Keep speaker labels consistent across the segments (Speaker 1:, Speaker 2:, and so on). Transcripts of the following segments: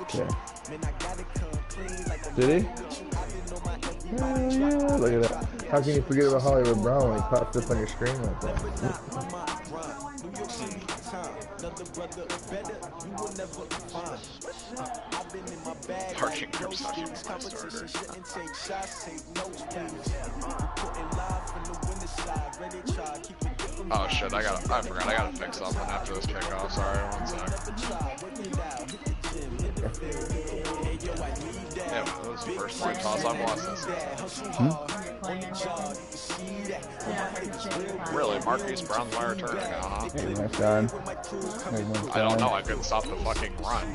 Speaker 1: Okay. Did he? Yeah, look at that. How can you forget about Hollywood Brown when he pops up on your screen like that?
Speaker 2: Parking group starter. Oh shit, I forgot I gotta fix something after this kickoff. Sorry, 1 sec. Yeah, that was the first point toss I've lost this season. Really, Marquise Brown's my return now, huh?
Speaker 1: Hey, my son.
Speaker 2: I don't know, I couldn't stop the fucking run.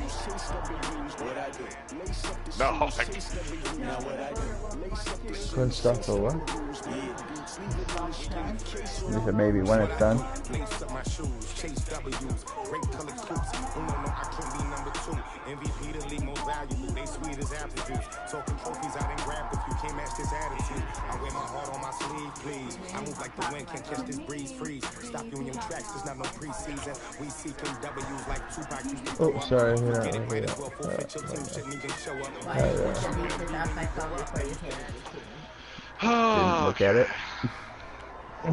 Speaker 2: No,
Speaker 1: Couldn't stop the what? You said maybe when it's done. Oh, sorry. Didn't look at it.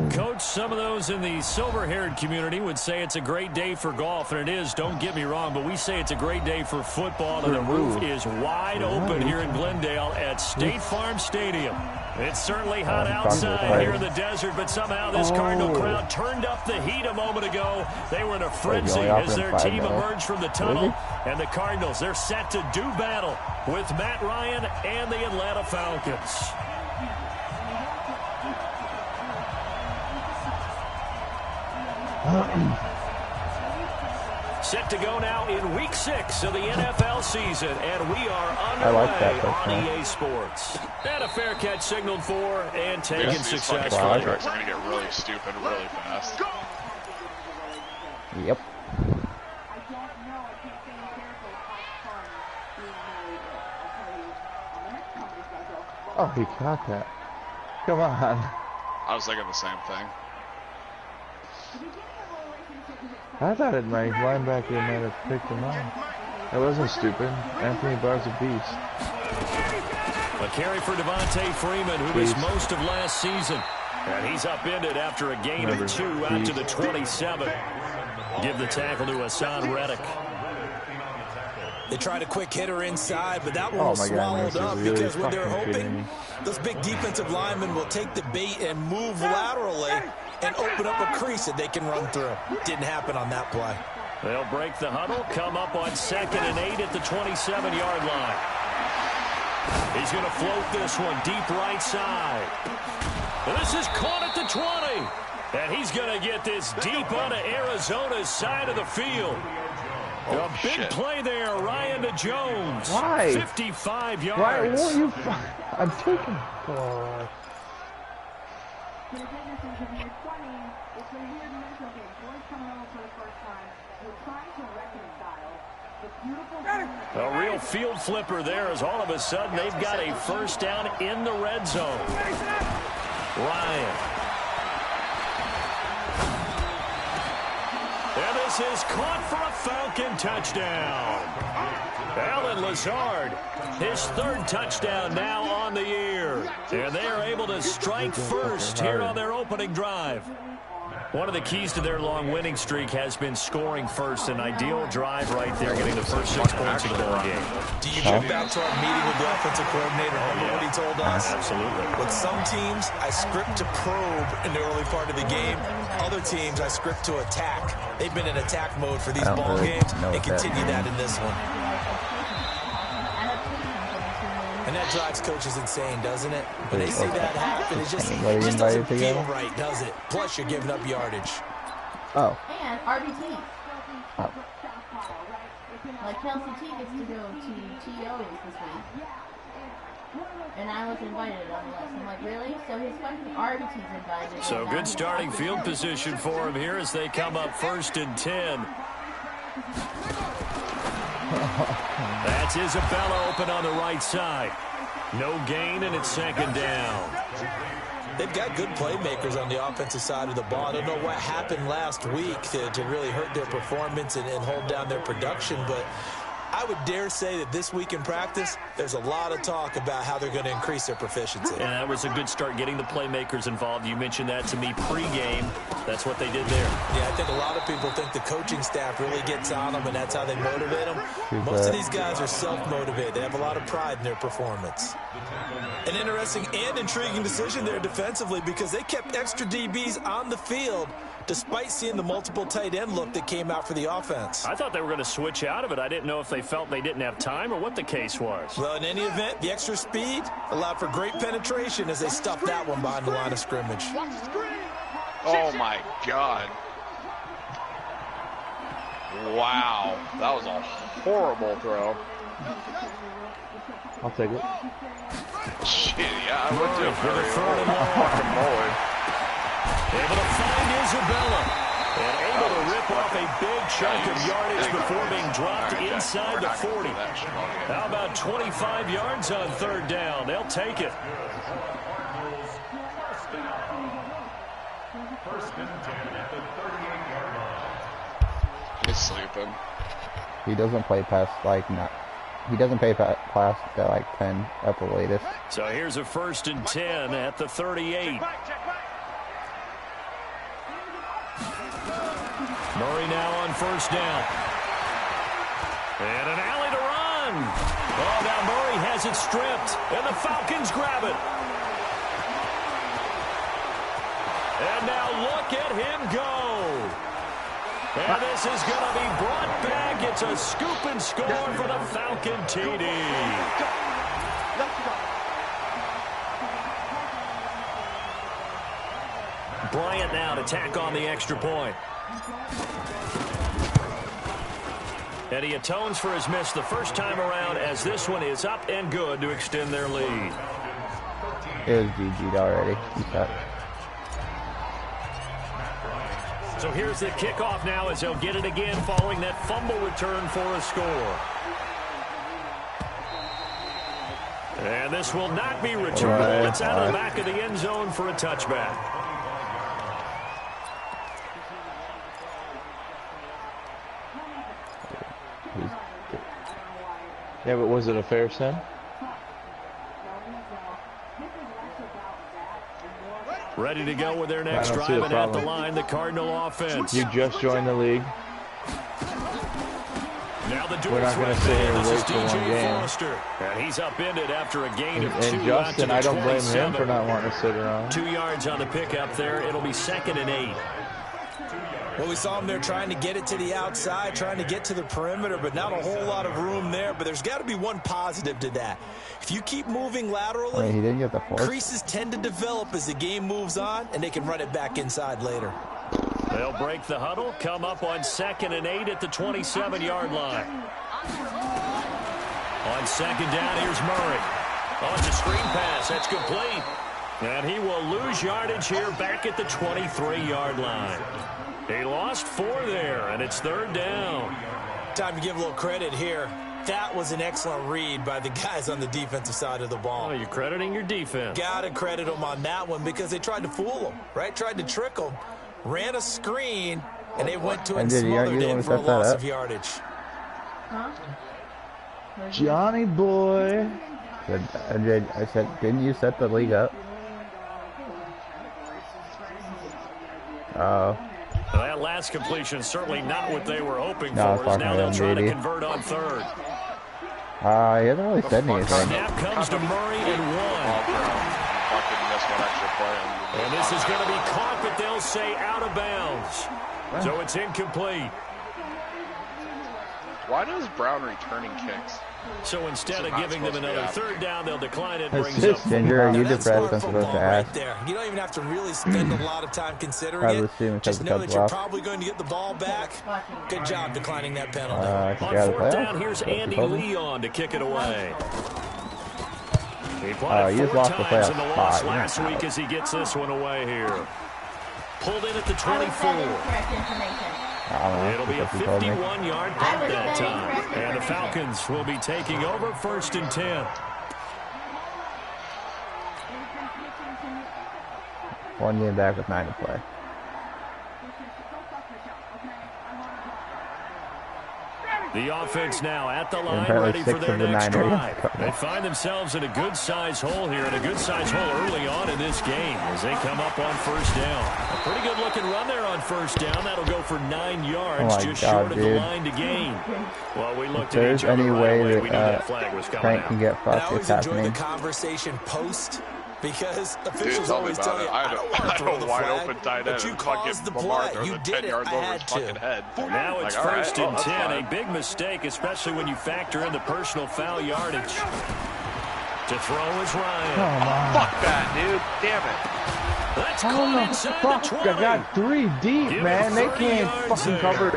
Speaker 3: Coach, some of those in the silver-haired community would say it's a great day for golf, and it is, don't get me wrong, but we say it's a great day for football, and the roof is wide open here in Glendale at State Farm Stadium. It's certainly hot outside here in the desert, but somehow this Cardinal crowd turned up the heat a moment ago. They were in a frenzy as their team emerged from the tunnel, and the Cardinals, they're set to do battle with Matt Ryan and the Atlanta Falcons. Set to go now in Week 6 of the NFL season, and we are underway on EA Sports. And a fair catch signaled for and taken successfully.
Speaker 2: These contracts are going to get really stupid really fast.
Speaker 1: Yep. Oh, he caught that. Come on.
Speaker 2: I was thinking the same thing.
Speaker 1: I thought my linebacker might have picked him up. That wasn't stupid. Anthony Barr's a beast.
Speaker 3: A carry for Devontae Freeman, who missed most of last season. And he's upended after a gain of 2 out to the 27. Give the tackle to Hassan Reddick.
Speaker 4: They tried a quick hitter inside, but that one was swallowed up because when they're hoping, those big defensive linemen will take the bait and move laterally and open up a crease that they can run through. Didn't happen on that play.
Speaker 3: They'll break the huddle, come up on 2nd and 8 at the 27-yard line. He's going to float this one deep right side. And this is caught at the 20. And he's going to get this deep onto Arizona's side of the field. A big play there, Ryan to Jones.
Speaker 1: Why?
Speaker 3: 55 yards.
Speaker 1: Why won't you? I'm taking. Oh.
Speaker 3: A real field flipper there as all of a sudden they've got a first down in the red zone. Ryan. And this is caught for a Falcon touchdown. Allen Lazard, his 3rd touchdown now on the year. And they are able to strike first here on their opening drive. One of the keys to their long winning streak has been scoring first. An ideal drive right there, getting the first 6 points of the ball game.
Speaker 4: Do you go back to our meeting with the offensive coordinator? Remember what he told us?
Speaker 3: Absolutely.
Speaker 4: With some teams, I script to probe in the early part of the game. Other teams, I script to attack. They've been in attack mode for these ball games and continue that in this one. And that drives coaches insane, doesn't it? When they see that happen, it just doesn't feel right, does it? Plus, you're giving up yardage.
Speaker 1: Oh.
Speaker 5: And RBT. Oh. Like Kelsey T gets to go to TOs this week. And I was invited on the list. I'm like, really? So his fucking RBT's invited.
Speaker 3: So good starting field position for him here as they come up 1st and 10. That's Isabella open on the right side. No gain, and it's 2nd down.
Speaker 4: They've got good playmakers on the offensive side of the ball. I don't know what happened last week to really hurt their performance and hold down their production, but I would dare say that this week in practice, there's a lot of talk about how they're going to increase their proficiency.
Speaker 3: And that was a good start getting the playmakers involved. You mentioned that to me pregame. That's what they did there.
Speaker 4: Yeah, I think a lot of people think the coaching staff really gets on them, and that's how they motivate them. Most of these guys are self-motivated. They have a lot of pride in their performance. An interesting and intriguing decision there defensively because they kept extra DBs on the field despite seeing the multiple tight end look that came out for the offense.
Speaker 3: I thought they were going to switch out of it. I didn't know if they felt they didn't have time or what the case was.
Speaker 4: Well, in any event, the extra speed allowed for great penetration as they stuffed that one behind the line of scrimmage.
Speaker 2: Oh, my God. Wow. That was a horrible throw.
Speaker 1: I'll take it.
Speaker 2: Shit, yeah, I would too.
Speaker 3: Fucking
Speaker 2: moly.
Speaker 3: Able to find Isabella. And able to rip off a big chunk of yardage before being dropped inside the 40. How about 25 yards on third down? They'll take it.
Speaker 2: He's sleeping.
Speaker 6: He doesn't play past he doesn't play past like 10 at the latest.
Speaker 3: So here's a 1st and 10 at the 38. Murray now on 1st down. And an alley to run. Oh, now Murray has it stripped. And the Falcons grab it. And now look at him go. And this is going to be brought back. It's a scoop and score for the Falcon TD. Bryant now to tack on the extra point. And he atones for his miss the first time around as this one is up and good to extend their lead.
Speaker 6: It was GG'd already. He's up.
Speaker 3: So here's the kickoff now as they'll get it again following that fumble return for a score. And this will not be returned. It's out of the back of the end zone for a touchback.
Speaker 1: Yeah, but was it a fair sin?
Speaker 3: Ready to go with their next drive and at the line, the Cardinal offense.
Speaker 1: You just joined the league.
Speaker 3: Now the
Speaker 1: We're not going to sit here and wait for one game.
Speaker 3: Forrester. And he's upended after a gain of 2.
Speaker 1: And Justin, I don't blame him for not wanting to sit around.
Speaker 3: 2 yards on the pickup there. It'll be 2nd and 8.
Speaker 4: Well, we saw him there trying to get it to the outside, trying to get to the perimeter, but not a whole lot of room there. But there's got to be one positive to that. If you keep moving laterally,
Speaker 6: he didn't get the force.
Speaker 4: Creases tend to develop as the game moves on, and they can run it back inside later.
Speaker 3: They'll break the huddle, come up on 2nd and 8 at the 27-yard line. On 2nd down, here's Murray. On the screen pass, that's complete. And he will lose yardage here back at the 23-yard line. He lost 4 there, and it's 3rd down.
Speaker 4: Time to give a little credit here. That was an excellent read by the guys on the defensive side of the ball.
Speaker 3: Oh, you're crediting your defense.
Speaker 4: Got to credit them on that one because they tried to fool them, right? Tried to trick them. Ran a screen, and they went to it and smothered it for a loss of yardage.
Speaker 5: Huh?
Speaker 1: Johnny boy.
Speaker 6: I said, didn't you set the league up? Oh.
Speaker 3: Well, that last completion certainly not what they were hoping for. As now they'll try to convert on 3rd.
Speaker 6: He hasn't really said anything.
Speaker 3: Snap comes to Murray and 1. And this is going to be caught, but they'll say out of bounds. So it's incomplete.
Speaker 2: Why does Brown returning kicks?
Speaker 3: So instead of giving them another 3rd down, they'll decline it. Brings
Speaker 6: up Ginger, are you
Speaker 4: depressed?
Speaker 6: I'm supposed to ask?
Speaker 4: Right there. You don't even have to really spend a lot of time considering it. Just know that you're probably going to get the ball back. Good job declining that penalty.
Speaker 3: On 4th down, here's Andy Leon to kick it away. He played 4 times in the loss last week as he gets this one away here. Pulled in at the 24. It'll be a 51-yard punt that time. And the Falcons will be taking over 1st and 10.
Speaker 6: 1 game back with 9 to play.
Speaker 3: The offense now at the line, ready for their next drive. They find themselves in a good-sized hole here, and a good-sized hole early on in this game as they come up on first down. A pretty good-looking run there on first down. That'll go for 9 yards, just short of the line to gain. Well, we looked at each other right away. We knew that flag was coming out.
Speaker 6: Can get fucked.
Speaker 4: I always enjoy the conversation post. Because officials always tell you, I don't want to throw the flag, but you caused the play. You did it, I had to.
Speaker 3: Now it's first and 10, a big mistake, especially when you factor in the personal foul yardage. To throw is Ryan.
Speaker 2: Fuck that, dude. Damn it.
Speaker 3: That's caught inside the 20.
Speaker 1: I got 3 deep, man. They can't fucking cover it.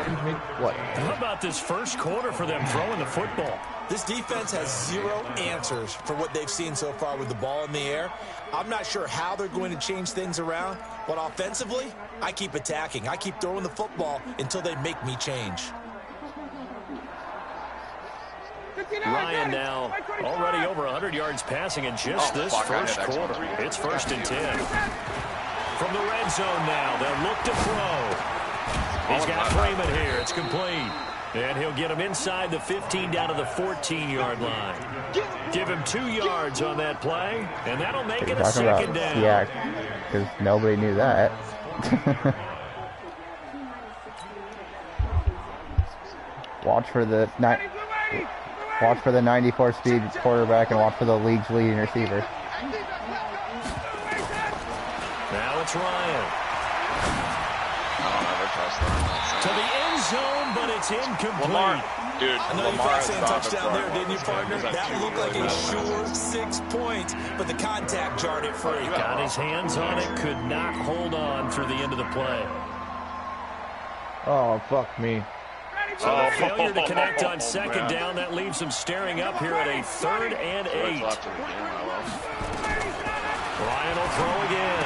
Speaker 1: What?
Speaker 3: How about this first quarter for them throwing the football?
Speaker 4: This defense has 0 answers for what they've seen so far with the ball in the air. I'm not sure how they're going to change things around, but offensively, I keep attacking. I keep throwing the football until they make me change.
Speaker 3: Ryan now already over 100 yards passing in just this first quarter. It's first and 10. From the red zone now, they'll look to throw. He's got Freeman here. It's complete. And he'll get him inside the 15 down to the 14-yard line. Give him 2 yards on that play, and that'll make it a second down.
Speaker 6: Yeah, because nobody knew that. Watch for the 94 speed quarterback and watch for the league's leading receiver.
Speaker 3: Now it's Ryan.
Speaker 2: I don't ever trust them.
Speaker 3: To the end zone, but it's incomplete.
Speaker 2: Lamar, dude,
Speaker 4: I know you thought saying touchdown there, didn't you, partner? That looked like a sure 6 points, but the contact jarred it free.
Speaker 3: Got his hands on it, could not hold on through the end of the play.
Speaker 1: Oh, fuck me.
Speaker 3: So the failure to connect on second down, that leaves him staring up here at a 3rd and 8. Ryan will throw again.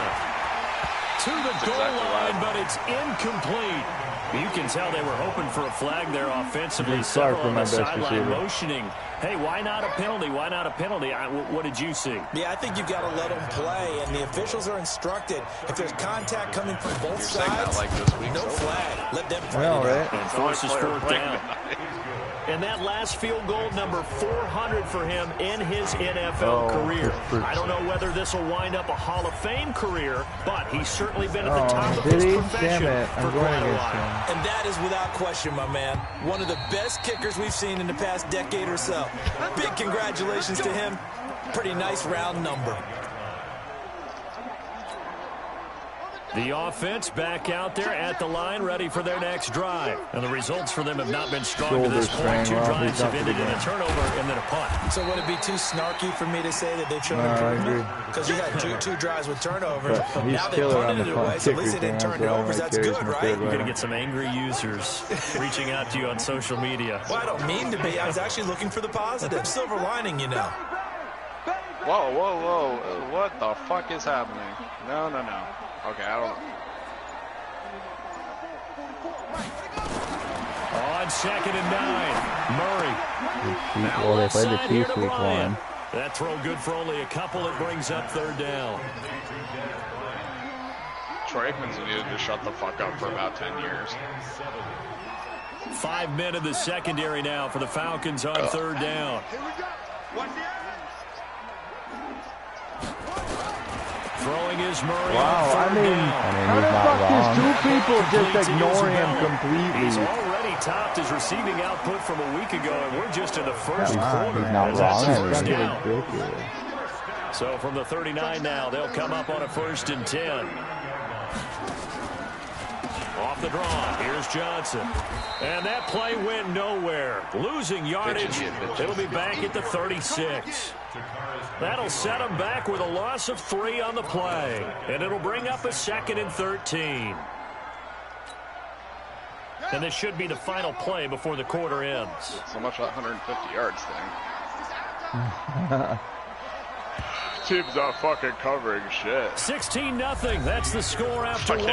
Speaker 3: To the goal line, but it's incomplete. You can tell they were hoping for a flag there offensively. Several on the sideline motioning. Hey, why not a penalty? Why not a penalty? What did you see?
Speaker 4: Yeah, I think you've got to let them play, and the officials are instructed. If there's contact coming from both sides,
Speaker 2: like this week,
Speaker 4: no flag. Let them play.
Speaker 1: Well, right.
Speaker 3: And forces 4th down. And that last field goal, number 400 for him in his NFL career. I don't know whether this will wind up a Hall of Fame career, but he's certainly been at the top of his profession for quite a while.
Speaker 4: And that is without question, my man, one of the best kickers we've seen in the past decade or so. Big congratulations to him. Pretty nice round number.
Speaker 3: The offense back out there at the line, ready for their next drive. And the results for them have not been strong to this point. 2 drives have ended in a turnover and then a punt.
Speaker 4: So would it be too snarky for me to say that they've shown improvement? Because you had two drives with turnovers. Now they punted it away, so at least they didn't turn it over. That's good, right?
Speaker 3: You're going to get some angry users reaching out to you on social media.
Speaker 4: Well, I don't mean to be. I was actually looking for the positive. Silver lining, you know.
Speaker 2: Whoa, whoa, whoa. What the fuck is happening? No, no, no. Okay, I don't know.
Speaker 3: On 2nd and 9, Murray.
Speaker 6: Well, they played the Chiefs week 1.
Speaker 3: That throw good for only a couple. It brings up 3rd down.
Speaker 2: Troy Aikman's needed to shut the fuck up for about 10 years.
Speaker 3: 5 men in the secondary now for the Falcons on 3rd down. Throwing is Murray.
Speaker 1: Wow, I mean how the fuck does 2 people just ignore him completely?
Speaker 3: He's already topped his receiving output from a week ago, and we're just in the first quarter.
Speaker 6: He's not wrong.
Speaker 3: So from the 39 now, they'll come up on a 1st and 10. Off the draw, here's Johnson. And that play went nowhere. Losing yardage, it'll be back at the 36. That'll set them back with a loss of 3 on the play. And it'll bring up a 2nd and 13. And this should be the final play before the quarter ends.
Speaker 2: So much for that 150 yards thing. Team's not fucking covering shit.
Speaker 3: 16-0. That's the score after 1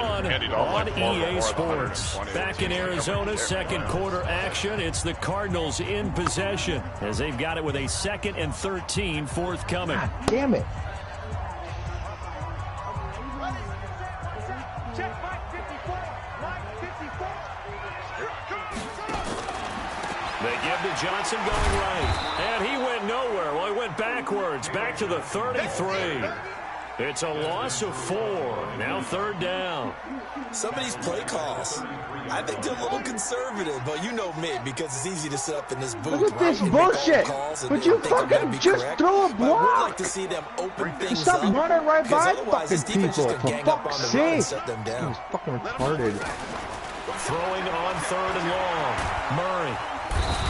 Speaker 3: on EA Sports. Back in Arizona, 2nd quarter action. It's the Cardinals in possession as they've got it with a 2nd and 13 forthcoming.
Speaker 1: God damn it.
Speaker 3: They to Johnson going right. And he went nowhere. Well, he went backwards, back to the 33. It's a loss of 4. Now 3rd down.
Speaker 4: Some of these play calls, I think they're a little conservative, but you know me, because it's easy to sit up in this booth.
Speaker 1: Look at this bullshit. Would you fucking just throw a block?
Speaker 4: I would like to see them open things
Speaker 1: Stop
Speaker 4: up.
Speaker 1: running right by
Speaker 4: fucking
Speaker 1: people. For fuck's sake. He's
Speaker 4: fucking
Speaker 1: retarded.
Speaker 3: Throwing on 3rd and long. Murray.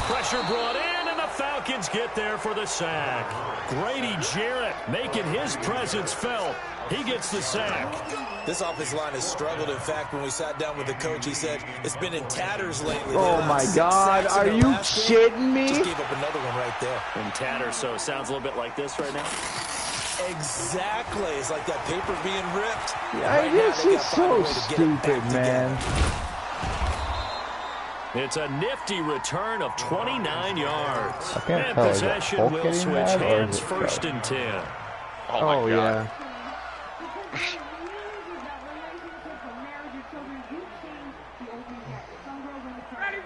Speaker 3: Pressure brought in, and the Falcons get there for the sack. Grady Jarrett making his presence felt. He gets the sack.
Speaker 4: This offensive line has struggled. In fact, when we sat down with the coach, he said it's been in tatters lately.
Speaker 1: Oh, my God. Are you shitting me?
Speaker 4: Just gave up another one right there.
Speaker 3: In tatters, so it sounds a little bit like this right now.
Speaker 4: Exactly. It's like that paper being ripped.
Speaker 1: Yeah, this is so stupid, man.
Speaker 3: It's a nifty return of 29 yards.
Speaker 6: I can't
Speaker 3: And
Speaker 6: tell,
Speaker 3: possession will switch hands 1st and 10.
Speaker 2: Oh, my God.
Speaker 1: Yeah.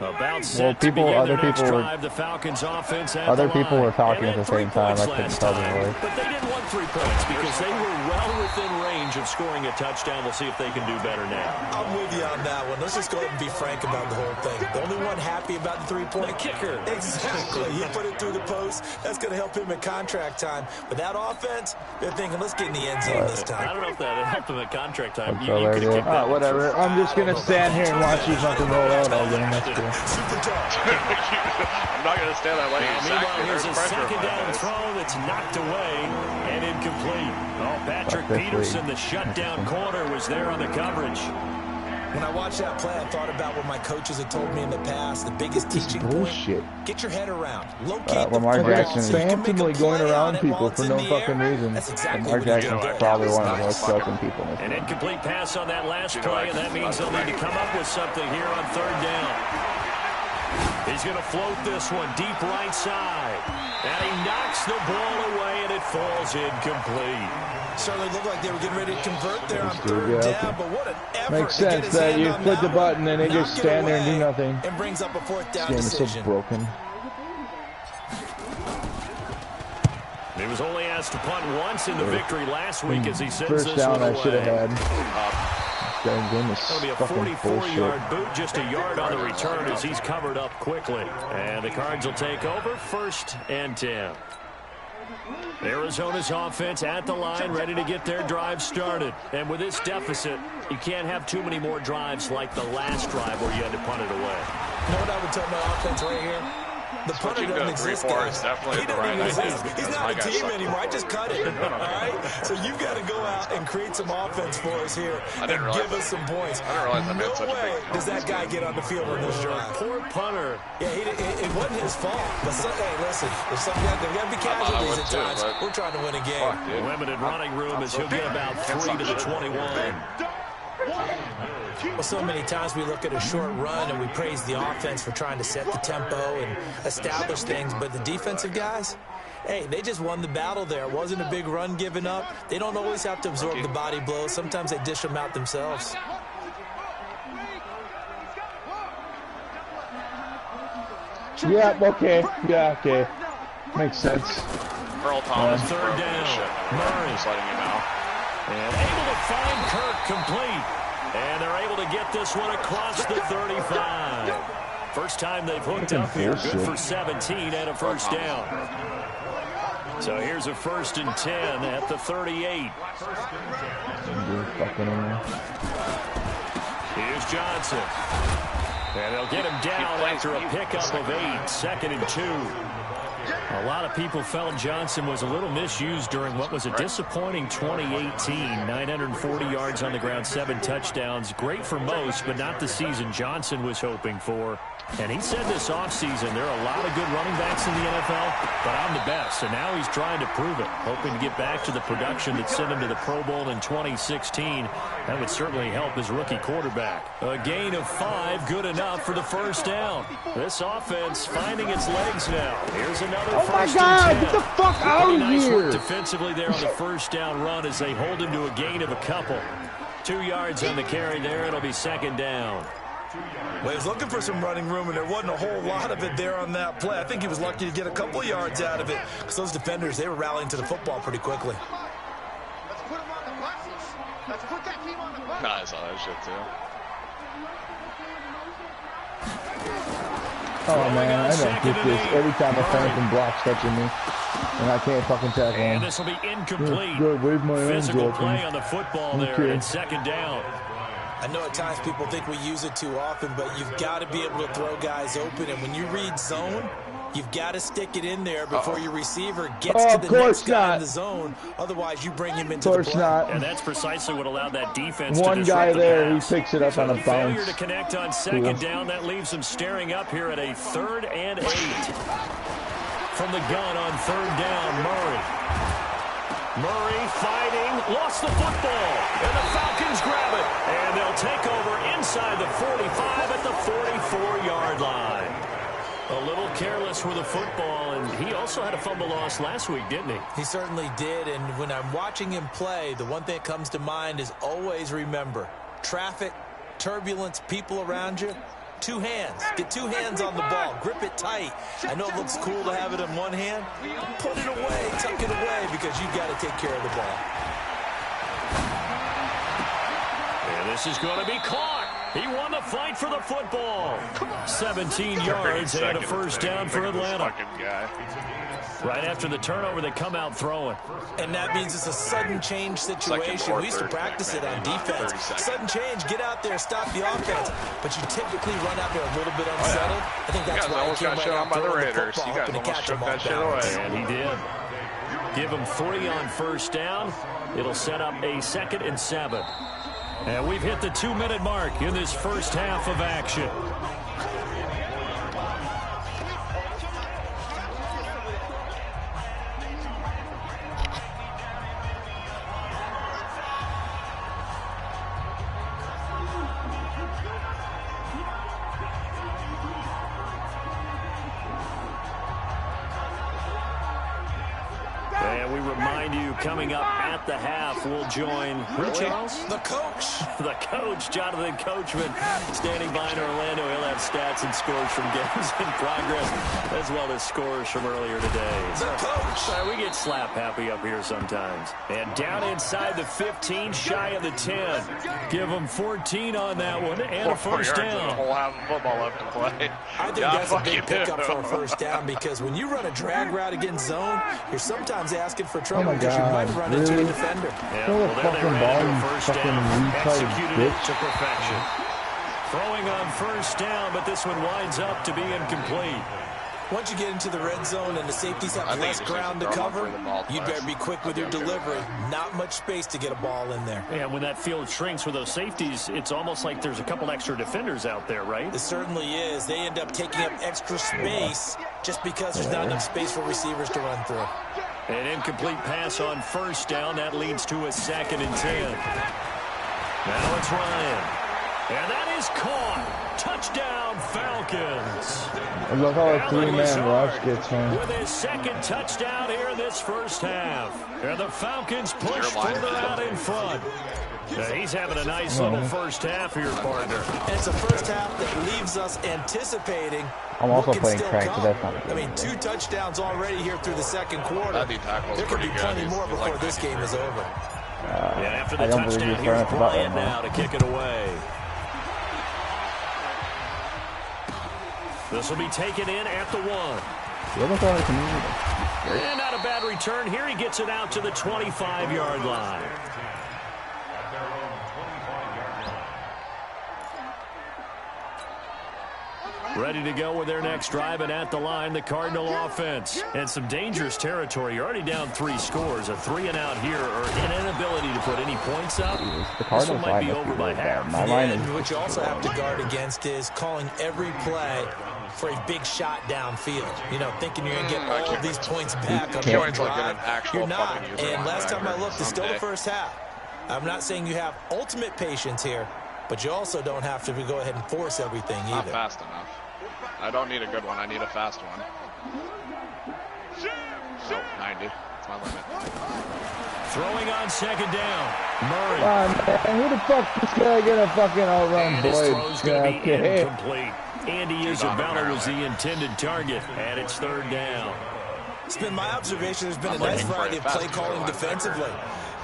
Speaker 3: About set to begin their next drive, the Falcons offense at
Speaker 6: other
Speaker 3: the
Speaker 6: people
Speaker 3: line.
Speaker 6: were talking
Speaker 3: And
Speaker 6: at the same time. I couldn't tell the voice.
Speaker 3: But they didn't want 3 points because they were well within range of scoring a touchdown. We'll see if they can do better now.
Speaker 4: I'm with you on that one. Let's just go ahead and be frank about the whole thing. The only one happy about the 3-point
Speaker 3: kicker.
Speaker 4: Exactly. He put it through the post. That's going to help him in contract time. But that offense, they're thinking, let's get in the end zone this time.
Speaker 3: I don't know if that helped him at contract time. You
Speaker 6: so
Speaker 3: could have kicked that.
Speaker 1: Whatever. I'm just going to stand here and watch you fucking roll out all game. That's cool.
Speaker 4: Super tough.
Speaker 2: I'm not going to stand that way.
Speaker 3: Meanwhile, here's a 2nd down throw that's knocked away and incomplete. Oh, Patrick Peterson, the shutdown corner, was there on the coverage.
Speaker 4: When I watched that play, I thought about what my coaches had told me in the past. The biggest teaching
Speaker 1: bullshit.
Speaker 4: Point, get your head around. Locate
Speaker 6: Lamar Jackson is
Speaker 1: phantomly going around people for no fucking reason.
Speaker 6: Lamar Jackson is probably one of the most broken people in this
Speaker 3: An
Speaker 6: game.
Speaker 3: incomplete pass on that last play, and that means they'll need to come up with something here on 3rd down. He's going to float this one deep right side. And he knocks the ball away, and it falls incomplete.
Speaker 4: Certainly looked like they were getting ready to convert there on 3rd down, but what an effort.
Speaker 1: Makes sense that you click the button and they just stand there and do nothing.
Speaker 4: And brings up a 4th down
Speaker 1: This game is so broken.
Speaker 3: He was only asked to punt once in the victory last week as he sends
Speaker 1: First
Speaker 3: this
Speaker 1: down
Speaker 3: one
Speaker 1: I should have
Speaker 3: away.
Speaker 1: had. Game is
Speaker 3: It'll be a
Speaker 1: fucking
Speaker 3: 44-yard boot, just a yard on the return as he's covered up quickly. And the Cards will take over 1st and 10. Arizona's offense at the line, ready to get their drive started. And with this deficit, you can't have too many more drives like the last drive where you had to punt it away.
Speaker 4: You know what I would tell my offense right here? The punter doesn't exist, guys. He doesn't even exist. He's not a team anymore. I just cut it. All right? So you've got to go out and create some offense for us here and give us some points.
Speaker 2: I didn't realize I made such a
Speaker 4: way
Speaker 2: big
Speaker 4: does that guy get on the field on this drive.
Speaker 3: Poor punter.
Speaker 4: Yeah, it wasn't his fault. But hey, listen, there's got to be casualties at times. We're trying to win a game.
Speaker 3: Limited running room as he'll get about 3 to the 21.
Speaker 4: Well, so many times we look at a short run and we praise the offense for trying to set the tempo and establish things, but the defensive guys, hey, they just won the battle there. It wasn't a big run given up. They don't always have to absorb the body blows. Sometimes they dish them out themselves.
Speaker 1: Yeah, okay. Yeah, okay. Makes sense.
Speaker 2: Earl Thomas.
Speaker 3: 3rd down. Murray.
Speaker 2: Just letting you know.
Speaker 3: And able to find Kirk complete. And they're able to get this one across the 35. First time they've hooked up here. Good for 17 and a 1st down. So here's a 1st and 10 at the 38. Here's Johnson. And they'll get him down after a pickup of 8. 2nd and 2. A lot of people felt Johnson was a little misused during what was a disappointing 2018. 940 yards on the ground, 7 touchdowns. Great for most, but not the season Johnson was hoping for. And he said this offseason, there are a lot of good running backs in the NFL, but I'm the best. And now he's trying to prove it, hoping to get back to the production that sent him to the Pro Bowl in 2016. That would certainly help his rookie quarterback. A gain of 5, good enough for the 1st down. This offense finding its legs now. Here's another 1st and 10.
Speaker 1: Oh my God, get the fuck out of
Speaker 3: nice
Speaker 1: here.
Speaker 3: Work defensively there on the 1st down run as they hold him to a gain of a couple. 2 yards on the carry there. It'll be 2nd down.
Speaker 4: Well, he was looking for some running room, and there wasn't a whole lot of it there on that play. I think he was lucky to get a couple of yards out of it because those defenders, they were rallying to the football pretty quickly.
Speaker 7: Let's put him on the bus. Let's put that team on the bus.
Speaker 2: Nah, I saw that shit too.
Speaker 6: Oh man, I don't get this. Every time a Phantom block's touching me, and I can't fucking tackle him.
Speaker 3: And this will be incomplete.
Speaker 6: Where's my
Speaker 3: Physical play on the football there.
Speaker 6: Okay.
Speaker 3: It's second down.
Speaker 4: I know at times people think we use it too often, but you've got to be able to throw guys open. And when you read zone, you've got to stick it in there before your receiver gets to the next guy in the zone. Otherwise, you bring him into the play.
Speaker 6: Not.
Speaker 3: And that's precisely what allowed that defense
Speaker 6: One
Speaker 3: to
Speaker 6: guy
Speaker 3: disrupt
Speaker 6: there,
Speaker 3: the
Speaker 6: he
Speaker 3: pass.
Speaker 6: picks it up on a
Speaker 3: Failure
Speaker 6: bounce.
Speaker 3: to connect on second down. That leaves him staring up here at a 3rd and 8. From the gun on 3rd down, Murray fighting, lost the football, and the Falcons grab it. And they'll take over inside the 45 at the 44-yard line. A little careless with the football, and he also had a fumble loss last week, didn't he?
Speaker 4: He certainly did, and when I'm watching him play, the one thing that comes to mind is always remember, traffic, turbulence, people around you, 2 hands. Get 2 hands on the ball. Grip it tight. I know it looks cool to have it in one hand. Put it away, tuck it away, because you've got to take care of the ball.
Speaker 3: And this is going to be caught. He won the fight for the football. 17 yards and a first down for Atlanta. Right after the turnover, they come out throwing.
Speaker 4: And that means it's a sudden change situation. We used to practice it on defense. Sudden change, get out there, stop the offense. But you typically run out there a little bit unsettled. I think that's why he came right out throwing the football, hoping to catch him off balance.
Speaker 3: And he did. Give him 3 on first down. It'll set up a 2nd and 7. And we've hit the 2-minute mark in this first half of action. And we remind you, coming up at the half, we'll join who, Charles?
Speaker 4: The coach.
Speaker 3: The coach, Jonathan Coachman, standing by in Orlando. He'll have stats and scores from games in progress, as well as scores from earlier today.
Speaker 4: The coach.
Speaker 3: We get slap happy up here sometimes. And down inside the 15, shy of the 10. Give them 14 on that one, and a first down.
Speaker 2: A whole half of football left to play.
Speaker 4: I think that's a big pickup for a first down, because when you run a drag route against zone, you're sometimes asking for trouble because you might run into a defender.
Speaker 3: Yeah, well, there they ran into a first down, executed it to perfection. Throwing on first down, but this one winds up to be incomplete.
Speaker 4: Once you get into the red zone and the safeties have less ground to cover, you'd better be quick with your delivery. Not much space to get a ball in there.
Speaker 3: Yeah, when that field shrinks with those safeties, it's almost like there's a couple extra defenders out there, right?
Speaker 4: It certainly is. They end up taking up extra space just because there's not enough space for receivers to run through.
Speaker 3: An incomplete pass on first down. That leads to a 2nd and 10. Now it's Ryan. And that is caught. Touchdown, Falcons.
Speaker 6: Look how a 3-man rush gets him.
Speaker 3: With his 2nd touchdown here in this first half. And the Falcons push further out in front. He's having a nice little first half here, partner.
Speaker 4: And it's a first half that leaves us anticipating.
Speaker 6: I'm also playing crack, so that's not good.
Speaker 4: I mean, 2 touchdowns already here through the second quarter. There could be plenty more before this game is over.
Speaker 3: Yeah, after the touchdown, here's Bryant now to kick it away. This will be taken in at the 1. And not a bad return here. He gets it out to the 25-yard line. Ready to go with their next drive, and at the line, the Cardinal offense. And some dangerous territory. You're already down 3 scores. A 3-and-out here, or an inability to put any points up. This one might be over by half.
Speaker 4: And what you also have to guard against is calling every play for a big shot downfield. You know, thinking you're going to get all of these points back on your drive. You're not. And last time I looked, it's still the first half. I'm not saying you have ultimate patience here, but you also don't have to go ahead and force everything either.
Speaker 2: Not fast enough. I don't need a good one. I need a fast one. Oh, 90. That's my limit.
Speaker 3: Throwing on second down. Murray.
Speaker 6: Man, who the fuck is gonna fucking outrun
Speaker 3: And his
Speaker 6: Boyd?
Speaker 3: throw's going to be incomplete. Andy Isabella was the intended target, and it's third down.
Speaker 4: It's been my observation. There's been a nice variety of play calling defensively.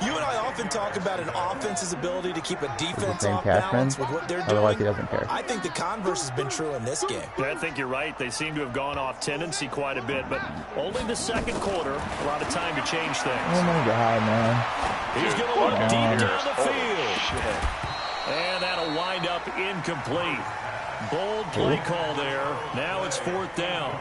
Speaker 4: You and I often talk about an offense's ability to keep a defense off balance with what they're doing.
Speaker 6: Otherwise, he doesn't care.
Speaker 4: I think the converse has been true in this game.
Speaker 3: I think you're right. They seem to have gone off tendency quite a bit, but only the second quarter. A lot of time to change things.
Speaker 6: Oh my God, man!
Speaker 3: He's going to look deep down the field, and that'll wind up incomplete. Bold play call there. Now it's fourth down.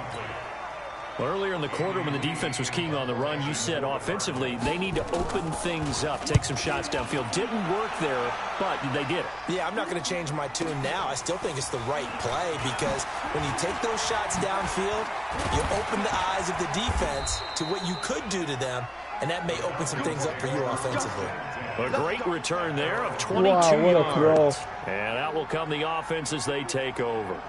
Speaker 3: Well, earlier in the quarter when the defense was keying on the run, you said offensively they need to open things up, take some shots downfield. Didn't work there, but they did it.
Speaker 4: Yeah, I'm not going to change my tune now. I still think it's the right play because when you take those shots downfield, you open the eyes of the defense to what you could do to them, and that may open some things up for you offensively.
Speaker 3: A great return there of 22
Speaker 6: what a
Speaker 3: yards.
Speaker 6: throw.
Speaker 3: And out will come the offense as they take over.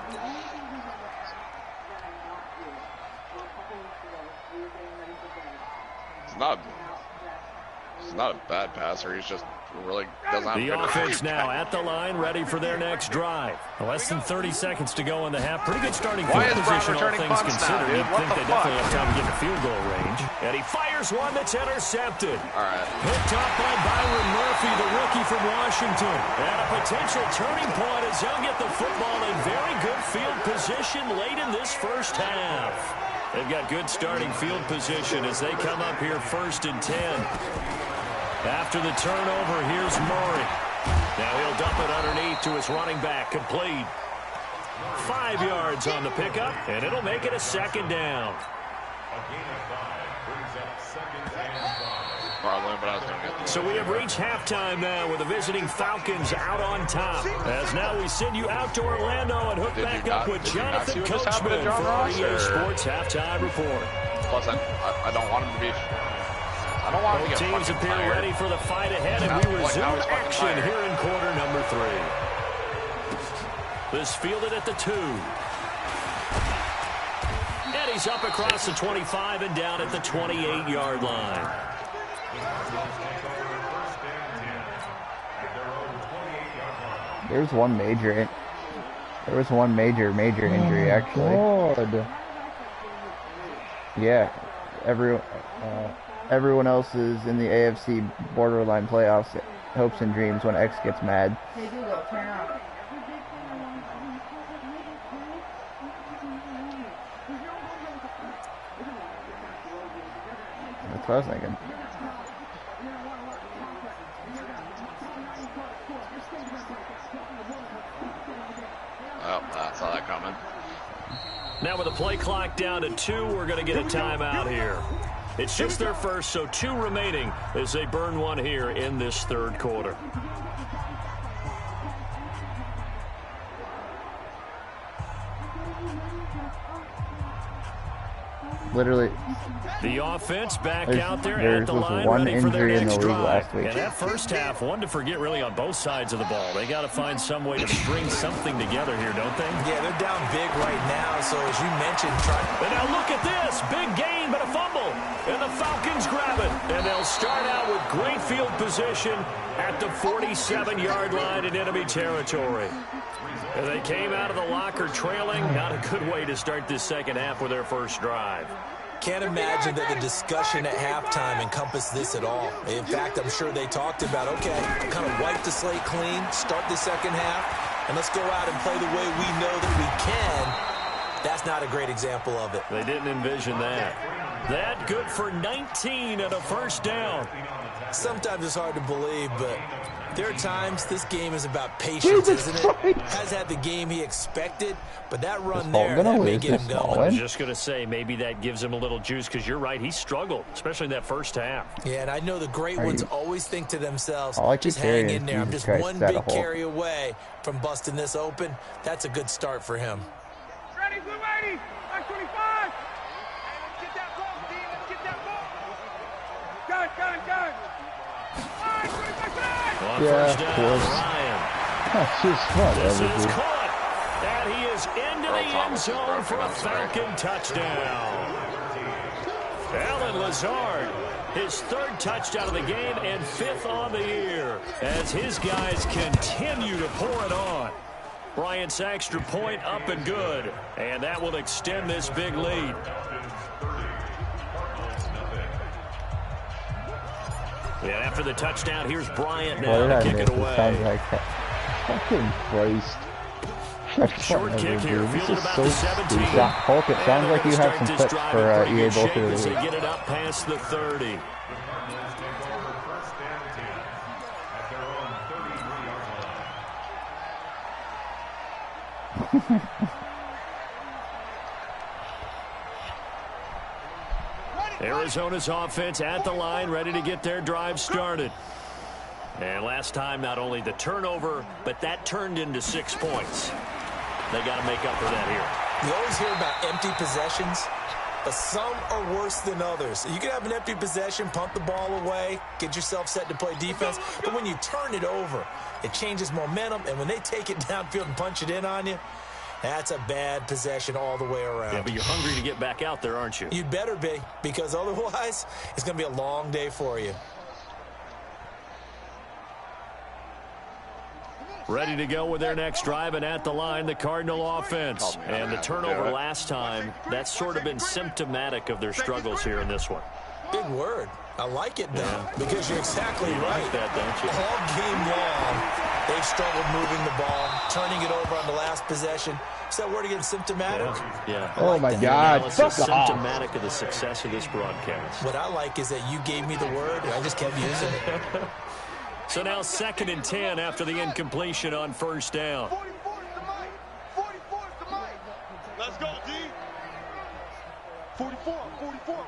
Speaker 2: He's not a bad passer. He's just really doesn't have
Speaker 3: the offense now at the line, ready for their next drive. Less than 30 seconds to go in the half. Pretty good starting field position, all things considered. You'd think they definitely have time to get in field goal range. And he fires one that's intercepted.
Speaker 2: All right.
Speaker 3: Picked up by Byron Murphy, the rookie from Washington. And a potential turning point as he'll get the football in very good field position late in this first half. They've got good starting field position as they come up here 1st and 10. After the turnover, here's Murray. Now he'll dump it underneath to his running back. Complete. 5 yards on the pickup, and it'll make it a second down. So we have reached halftime now with the visiting Falcons out on top. As now we send you out to Orlando and hook back up with Jonathan Coachman for our EA Sports Halftime Report.
Speaker 2: Plus, I don't want him to be... I don't want him to get
Speaker 3: teams appear ready for the fight ahead, and we resume action here in quarter number 3. This fielded at the 2. And he's up across the 25 and down at the 28-yard line.
Speaker 6: There was one major injury actually. God. Yeah, everyone else is in the AFC borderline playoffs. Hopes and dreams when X gets mad.
Speaker 5: Hey Google, turn off.
Speaker 6: That's what I was thinking.
Speaker 2: Oh, I saw that coming.
Speaker 3: Now with the play clock down to 2, we're going to get a timeout here. It's just their first, so 2 remaining as they burn one here in this third quarter.
Speaker 6: Literally.
Speaker 3: The offense back out there at the line,
Speaker 6: one
Speaker 3: ready for their
Speaker 6: injury in
Speaker 3: next
Speaker 6: the league
Speaker 3: drive.
Speaker 6: last week.
Speaker 3: And that first half, one to forget really on both sides of the ball. They got to find some way to string something together here, don't they?
Speaker 4: Yeah, they're down big right now, so as you mentioned,
Speaker 3: And now look at this. Big gain, but a fumble. And the Falcons grab it. And they'll start out with great field position at the 47-yard line in enemy territory. And they came out of the locker trailing. Not a good way to start this second half with their first drive.
Speaker 4: Can't imagine that the discussion at halftime encompassed this at all. In fact, I'm sure they talked about, okay, kind of wipe the slate clean, start the second half, and let's go out and play the way we know that we can. That's not a great example of it.
Speaker 3: They didn't envision that. That good for 19 and a first down.
Speaker 4: Sometimes it's hard to believe, but there are times this game is about patience, isn't it? Has had the game he expected, but that run there, that may get him going.
Speaker 3: I was just going to say, maybe that gives him a little juice, because you're right, he struggled, especially in that first half.
Speaker 4: Yeah, and I know the great ones always think to themselves, just
Speaker 6: hang
Speaker 4: hang in there. I'm just one big carry away from busting this open. That's a good start for him.
Speaker 7: Ready, blue 80, 25. Let's get that ball, team. Let's get that ball. Gun.
Speaker 3: First down, Ryan.
Speaker 6: That's just fun.
Speaker 3: This is caught. And he is into the end zone for a Falcon touchdown. Alan Lazard, his 3rd touchdown of the game and 5th on the year as his guys continue to pour it on. Bryant's extra point up and good, and that will extend this big lead. And after the touchdown, here's Bryant now to kick it away.
Speaker 6: Sounds like that. Fucking Christ.
Speaker 3: Short kick here, fielded about the 17.
Speaker 6: Hulk, it sounds like you have some tips for EA Bullshit
Speaker 3: as they get it up past the 30. Arizona's offense at the line, ready to get their drive started. And last time, not only the turnover, but that turned into 6 points. They got to make up for that here.
Speaker 4: You always hear about empty possessions, but some are worse than others. You can have an empty possession, punt the ball away, get yourself set to play defense, but when you turn it over, it changes momentum, and when they take it downfield and punch it in on you, that's a bad possession all the way around.
Speaker 3: Yeah, but you're hungry to get back out there, aren't you?
Speaker 4: You'd better be, because otherwise, it's going to be a long day for you.
Speaker 3: Ready to go with their next drive, and at the line, the Cardinal offense. And the turnover last time, that's sort of been symptomatic of their struggles here in this one.
Speaker 4: Big word. I like it, though, because you're exactly right.
Speaker 3: Like that, don't you?
Speaker 4: All game long, they've struggled moving the ball, turning it over on the last possession. Is that word again, symptomatic?
Speaker 3: Yeah.
Speaker 6: Oh, my God. Fuck off.
Speaker 3: Symptomatic of the success of this broadcast.
Speaker 4: What I like is that you gave me the word, and I just kept using it.
Speaker 3: So now 2nd and 10 after the incompletion on 1st down.
Speaker 7: 44 is the mic. 44 is the mic. Let's go, D. 44,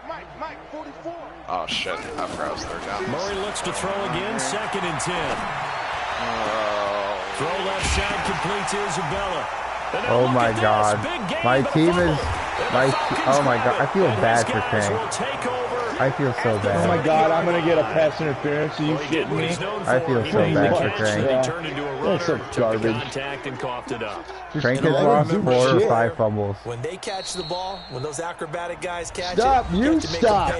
Speaker 7: Mike, 44.
Speaker 2: Oh, shit. I forgot I was 3rd down.
Speaker 3: Murray looks to throw again, 2nd and 10. Throw left side complete to Isabella.
Speaker 6: Oh my God. My team is... Oh my God. I feel bad for Tank. I feel so bad.
Speaker 1: Oh my God, I'm going to get a pass interference. Are you shitting me?
Speaker 6: I feel so bad for Crank.
Speaker 1: That's some garbage.
Speaker 6: Crank has lost 4 or 5 fumbles.
Speaker 4: When they catch the ball, when those acrobatic guys catch
Speaker 1: stop,
Speaker 4: it,
Speaker 1: you stop.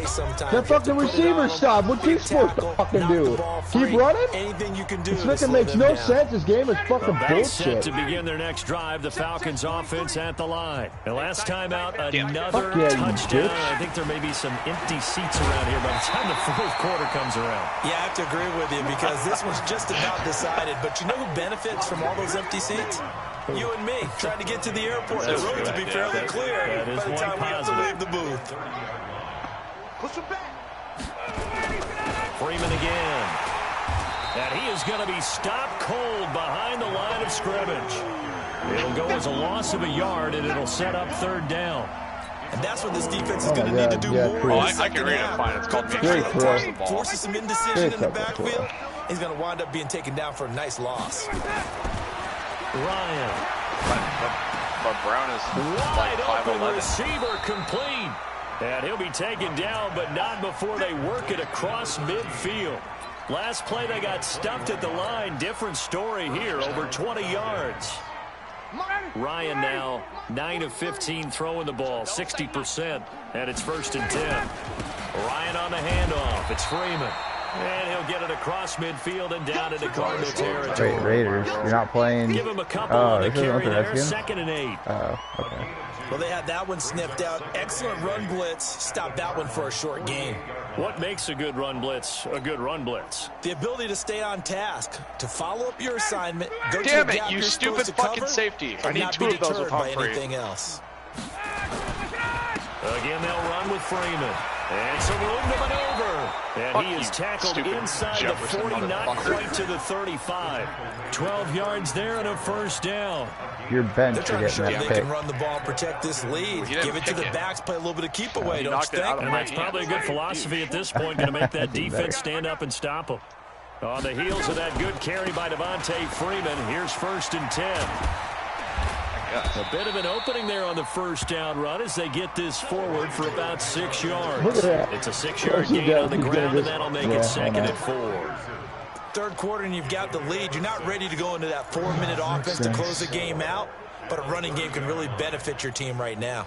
Speaker 1: The fucking receiver stop. What's he supposed to fucking do? Keep running?
Speaker 4: Anything you can do.
Speaker 1: This fucking makes no sense. This game is fucking bullshit.
Speaker 3: Set to begin their next drive, the Falcons offense at the line. And last time out, another touchdown. I think there may be some empty seats around here by the time the 4th quarter comes around.
Speaker 4: Yeah, I have to agree with you because this one's just about decided. But you know who benefits from all those empty seats? You and me, trying to get to the airport. The roads will be fairly clear by the time we have to leave the booth.
Speaker 7: Push him back.
Speaker 3: Freeman again. And he is going to be stopped cold behind the line of scrimmage. It'll go as a loss of a yard, and it'll set up 3rd down.
Speaker 4: And that's what this defense is going to need to do more.
Speaker 2: Oh, I can read it fine. It's called
Speaker 4: forces some indecision in the backfield. He's going to wind up being taken down for a nice loss.
Speaker 3: Ryan.
Speaker 2: But Brown is
Speaker 3: wide
Speaker 2: like
Speaker 3: open
Speaker 2: 5'11".
Speaker 3: receiver complete. And he'll be taken down, but not before they work it across midfield. Last play, they got stuffed at the line. Different story here, over 20 yards. Ryan now 9 of 15 throwing the ball, 60%, and it's 1st and 10. Ryan on the handoff. It's Freeman. And he'll get it across midfield and down into Cardinal territory.
Speaker 6: Wait, Raiders, you're not playing...
Speaker 3: Give him a couple on the carry there, 2nd and 8.
Speaker 6: Oh, okay.
Speaker 4: Well, they had that one sniffed out. Excellent run blitz. Stopped that one for a short gain.
Speaker 3: What makes a good run blitz a good run blitz?
Speaker 4: The ability to stay on task, to follow up your assignment, go
Speaker 2: Damn
Speaker 4: to the
Speaker 2: it,
Speaker 4: gap
Speaker 2: you
Speaker 4: you're
Speaker 2: stupid
Speaker 4: supposed to
Speaker 2: fucking
Speaker 4: cover,
Speaker 2: safety. I
Speaker 4: and
Speaker 2: need
Speaker 4: not
Speaker 2: 2
Speaker 4: be
Speaker 2: of those
Speaker 4: deterred
Speaker 2: with
Speaker 4: by
Speaker 2: Humphrey.
Speaker 4: anything else.
Speaker 3: Again, they'll run with Freeman. And some room to maneuver. And he is tackled inside
Speaker 2: Jefferson,
Speaker 3: the 40, not quite to the 35. 12 yards there and a 1st down.
Speaker 6: Your bench
Speaker 4: They're
Speaker 6: are
Speaker 4: trying to
Speaker 6: getting
Speaker 4: show
Speaker 6: that
Speaker 4: they
Speaker 6: pick.
Speaker 4: can run the ball and protect this lead. Give it to the backs, play a little bit of keep away, don't you think?
Speaker 3: And that's probably a good philosophy at this point, going to make that defense stand up and stop them. On the heels of that good carry by Devontae Freeman, here's 1st and 10. A bit of an opening there on the 1st down run as they get this forward for about 6 yards.
Speaker 1: Look at that.
Speaker 3: It's a 6-yard gain on the ground, and that'll make it 2nd and 4.
Speaker 4: 3rd quarter and you've got the lead. You're not ready to go into that 4-minute offense to close the game out, but a running game can really benefit your team right now.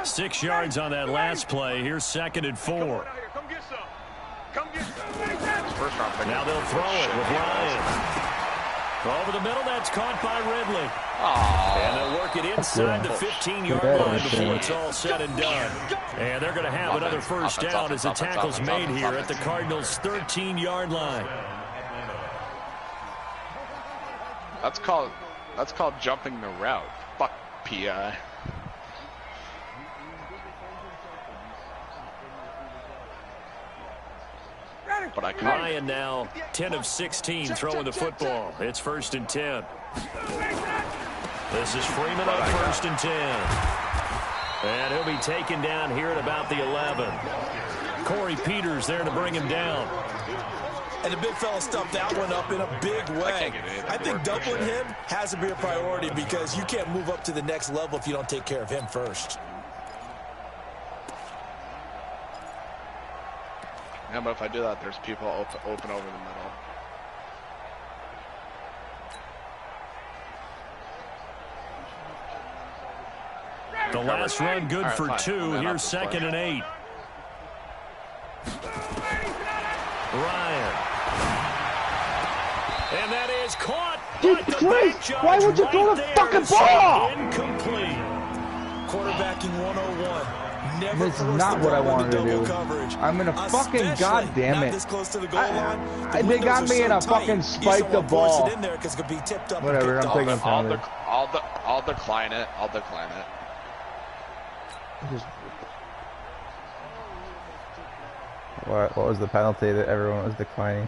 Speaker 3: 6 yards on that last play. Here's 2nd and 4.
Speaker 7: Come get some. Come get some.
Speaker 2: First round pick.
Speaker 3: Now they'll throw it with Ryan. Over the middle, that's caught by Ridley.
Speaker 2: Aww.
Speaker 3: And they'll work it inside the 15-yard line before it's all said and done. And they're going to have another first down as the tackle's made here at the Cardinals' 13-yard line.
Speaker 2: That's called jumping the route. Fuck PI. But I can't.
Speaker 3: Ryan now 10 of 16 throwing the football. It's 1st and 10. This is Freeman on 1st and 10. And he'll be taken down here at about the 11. Corey Peters there to bring him down.
Speaker 4: And the big fella stuffed that one up in a big way. I think doubling him has to be a priority because you can't move up to the next level if you don't take care of him first.
Speaker 2: Yeah, but if I do that, there's people open over the middle.
Speaker 3: The last run good for 2. Here's 2nd and 8. Ryan. And that is caught.
Speaker 1: Why would you throw the fucking ball?
Speaker 3: Incomplete.
Speaker 4: Quarterbacking 101.
Speaker 6: This is not what I wanted to do. I'm in a fucking goddamn it. They got me in a fucking spike the ball. Whatever, I'm taking time.
Speaker 2: I'll decline it. I'll decline it.
Speaker 6: What was the penalty that everyone was declining?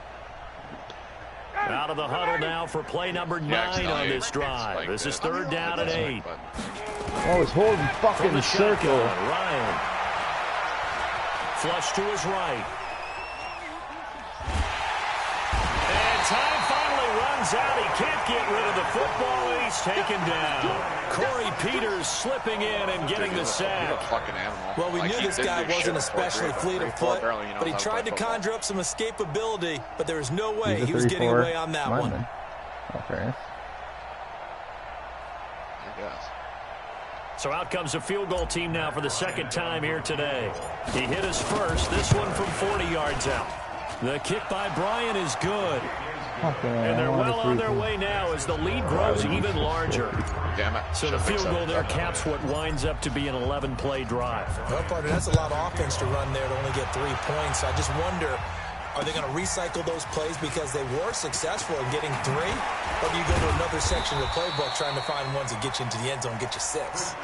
Speaker 3: Out of the huddle now for play number 9 on this drive. This is 3rd down and 8.
Speaker 1: Oh, it's holding fucking circle.
Speaker 3: Ryan. Flush to his right. And time finally runs out. He can't get rid of the football, and he's taken down. Corey Peters slipping in and getting the sack.
Speaker 4: Well, we knew this guy wasn't especially fleet of foot, but he tried to conjure up some escapability, but there was no way he was getting away on that one.
Speaker 6: Okay.
Speaker 2: I guess.
Speaker 3: So out comes a field goal team now for the 2nd time here today. He hit his first, this one from 40 yards out. The kick by Bryant is good. And they're well on their way now as the lead grows even larger.
Speaker 2: Damn it.
Speaker 3: So the field goal there caps what winds up to be an 11-play drive.
Speaker 4: Well, partner, that's a lot of offense to run there to only get 3 points. I just wonder, are they going to recycle those plays because they were successful in getting 3? Or do you go to another section of the playbook trying to find ones that get you into the end zone, get you 6?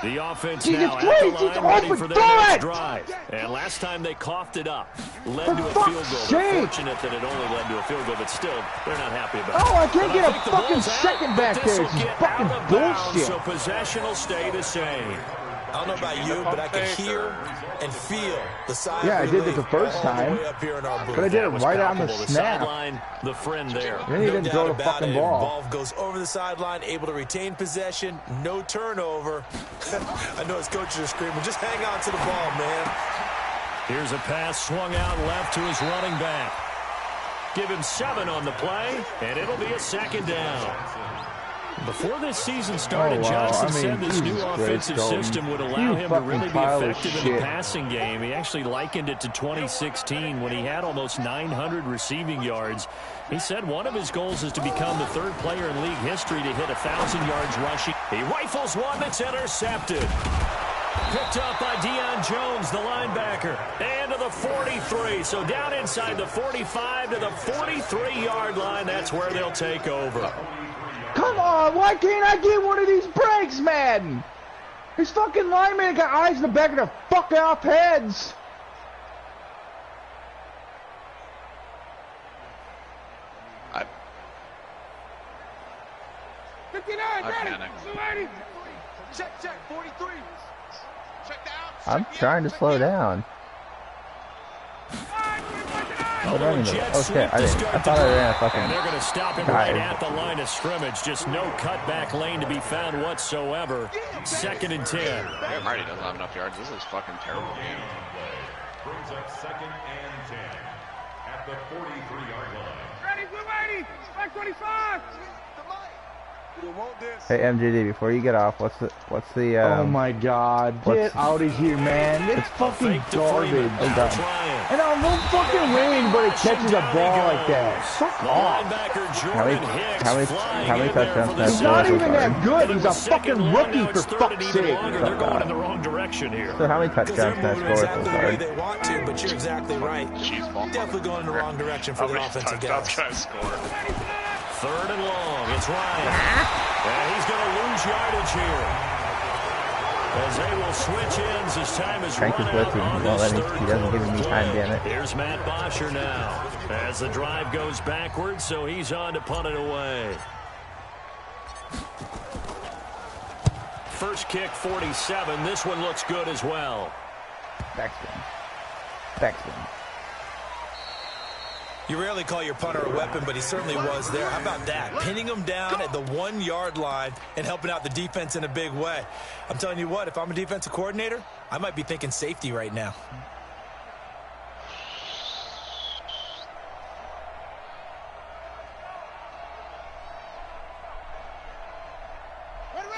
Speaker 3: The offense now at the line ready for their next drive. And last time they coughed it up. Led to a field goal. They're fortunate that it only led to a field goal, but still, they're not happy about it.
Speaker 1: Oh, I can't get a fucking second back there. This is fucking bullshit.
Speaker 3: So possession will stay the same.
Speaker 4: I don't know about you, but I can hear and feel the side.
Speaker 1: Yeah, I did it the first time, but I did it right on the snap.
Speaker 3: The friend there.
Speaker 1: Then he didn't throw the fucking ball.
Speaker 4: Goes over the sideline, able to retain possession, no turnover. I know his coaches are screaming, just hang on to the ball, man.
Speaker 3: Here's a pass swung out left to his running back. Give him 7 on the play, and it'll be a 2nd down. Before this season started, Johnson said this new offensive system would allow him to really be effective in the passing game. He actually likened it to 2016 when he had almost 900 receiving yards. He said one of his goals is to become the 3rd player in league history to hit 1,000 yards rushing. He rifles one that's intercepted. Picked up by Deion Jones, the linebacker. And to the 43. So down inside the 45 to the 43-yard line. That's where they'll take over.
Speaker 1: Come on, why can't I get one of these breaks, Madden? His fucking lineman got eyes in the back of their fuck off heads.
Speaker 2: I
Speaker 7: 59, ready. Ready. Check, 43. Check down.
Speaker 6: I'm trying to slow down. Okay, I thought I ran a fucking.
Speaker 3: And they're going to stop him right at the line of scrimmage. Just no cutback lane to be found whatsoever. 2nd and 10.
Speaker 2: Yeah, Marty doesn't have enough yards. This is fucking terrible game.
Speaker 8: Brings up 2nd and 10. At the 43-yard line.
Speaker 7: Ready, blue 80, spike 25.
Speaker 6: Hey MJD, before you get off, what's the
Speaker 1: oh my God, get out of here, man. It's fucking garbage. And on no fucking way anybody catches a ball like that. Fuck off.
Speaker 6: How many touchdowns has
Speaker 1: He's not even that good. He's a fucking rookie, for fuck's sake.
Speaker 3: They're going in the wrong direction here.
Speaker 6: So how many touchdowns can I score so
Speaker 4: exactly the way
Speaker 6: far?
Speaker 4: they want to, but you're exactly right. Definitely going in the wrong direction for the offensive guys.
Speaker 3: Third and long. It's Ryan. And he's going to lose yardage here. As they will switch ends as time is run out on this third quarter. Here's Matt Bosher now. As the drive goes backwards, so he's on to punt it away. First kick, 47. This one looks good as well.
Speaker 6: Backspin.
Speaker 4: You rarely call your punter a weapon, but he certainly was there. How about that? Pinning him down at the 1-yard line and helping out the defense in a big way. I'm telling you what, if I'm a defensive coordinator, I might be thinking safety right now.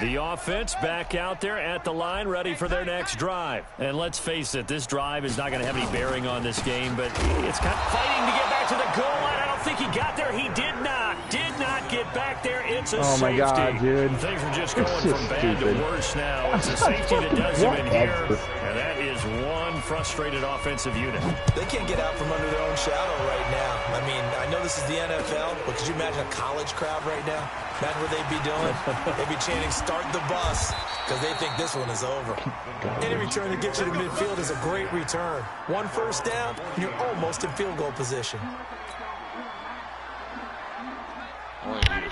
Speaker 3: The offense back out there at the line, ready for their next drive. And let's face it, this drive is not going to have any bearing on this game, but it's kind of fighting to get back to the goal line. I don't think he got there. He did not get back there. It's a safety.
Speaker 1: Oh my God, dude.
Speaker 3: Things are just going from bad to worse now. It's a safety that does him in here, and that is one frustrated offensive unit.
Speaker 4: They can't get out from under their own shadow right now. I mean, I know this is the NFL, but could you imagine a college crowd right now? Imagine what they'd be doing. They'd be chanting, "Start the bus," because they think this one is over. Any return that gets you to midfield is a great return. One first down, and you're almost in field goal position.